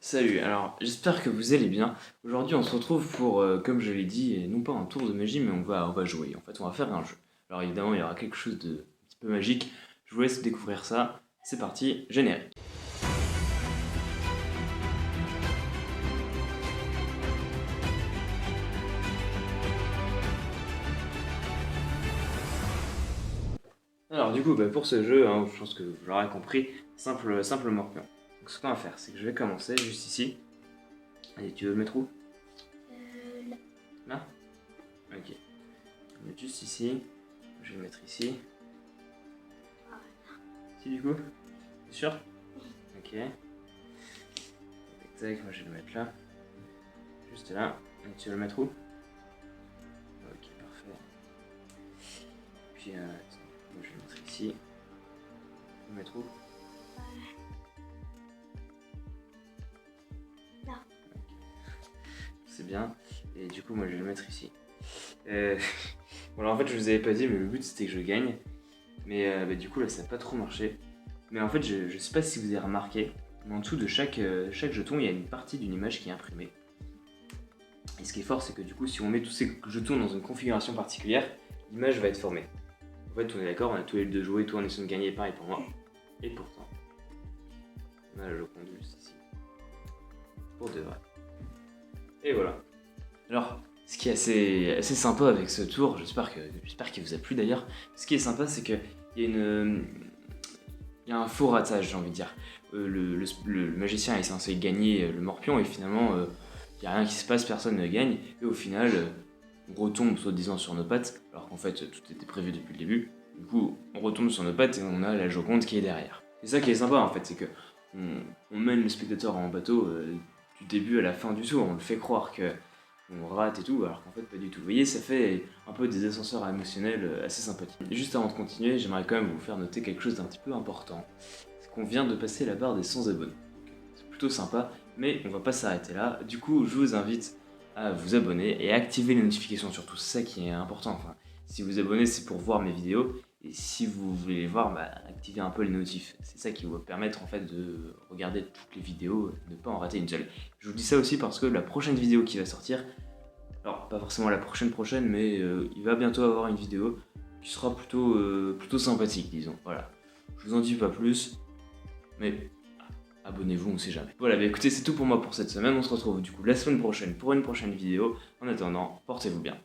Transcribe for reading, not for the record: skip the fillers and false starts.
Salut, alors j'espère que vous allez bien. Aujourd'hui on se retrouve pour, comme je l'ai dit, non pas un tour de magie, mais on va jouer. En fait, on va faire un jeu. Alors évidemment, il y aura quelque chose de un petit peu magique. Je vous laisse découvrir ça. C'est parti, générique. Alors du coup, pour ce jeu, hein, je pense que vous l'aurez compris, simple morpion. Donc ce qu'on va faire, c'est que je vais commencer juste ici. Allez, tu veux le mettre où? Là. Là. Ok. Je vais le mettre juste ici. Je vais le mettre ici. Ici du coup? C'est sûr? Ok. Tac, tac, moi je vais le mettre là. Juste là. Et tu veux le mettre où? Ok, parfait. Puis, moi je vais le mettre ici. Tu veux le mettre où? Là. C'est bien. Et du coup, moi je vais le mettre ici. Bon, alors en fait, je vous avais pas dit, mais le but c'était que je gagne. Mais du coup, là ça n'a pas trop marché. Mais en fait, je sais pas si vous avez remarqué, mais en dessous de chaque jeton, il y a une partie d'une image qui est imprimée. Et ce qui est fort, c'est que du coup, si on met tous ces jetons dans une configuration particulière, l'image va être formée. En fait, on est d'accord, on a tous les deux joué, toi on essaie de gagner, pareil pour moi. Et pourtant, on a la Joconde juste ici. Pour de vrai. Et voilà. Alors, ce qui est assez sympa avec ce tour, j'espère qu'il vous a plu d'ailleurs, ce qui est sympa, c'est qu'il y a il y a un faux ratage, j'ai envie de dire. Le magicien est censé gagner le morpion et finalement, il n'y a rien qui se passe, personne ne gagne. Et au final, on retombe soi-disant sur nos pattes, alors qu'en fait, tout était prévu depuis le début. Du coup, on retombe sur nos pattes et on a la Joconde qui est derrière. C'est ça qui est sympa en fait, c'est que on mène le spectateur en bateau du début à la fin du tour. On le fait croire que on rate et tout, alors qu'en fait pas du tout. Vous voyez, ça fait un peu des ascenseurs émotionnels assez sympathiques. Et juste avant de continuer, j'aimerais quand même vous faire noter quelque chose d'un petit peu important. C'est qu'on vient de passer la barre des 100 abonnés. C'est plutôt sympa, mais on va pas s'arrêter là. Du coup, je vous invite à vous abonner et à activer les notifications surtout, c'est ça qui est important. Enfin, si vous abonnez, c'est pour voir mes vidéos, et si vous voulez les voir, activez un peu les notifs. C'est ça qui va permettre en fait de regarder toutes les vidéos et de ne pas en rater une seule. Je vous dis ça aussi parce que la prochaine vidéo qui va sortir, alors pas forcément la prochaine, mais il va bientôt avoir une vidéo qui sera plutôt sympathique, disons. Voilà. Je vous en dis pas plus, mais abonnez-vous, on sait jamais. Voilà, écoutez, c'est tout pour moi pour cette semaine. On se retrouve du coup la semaine prochaine pour une prochaine vidéo. En attendant, portez-vous bien.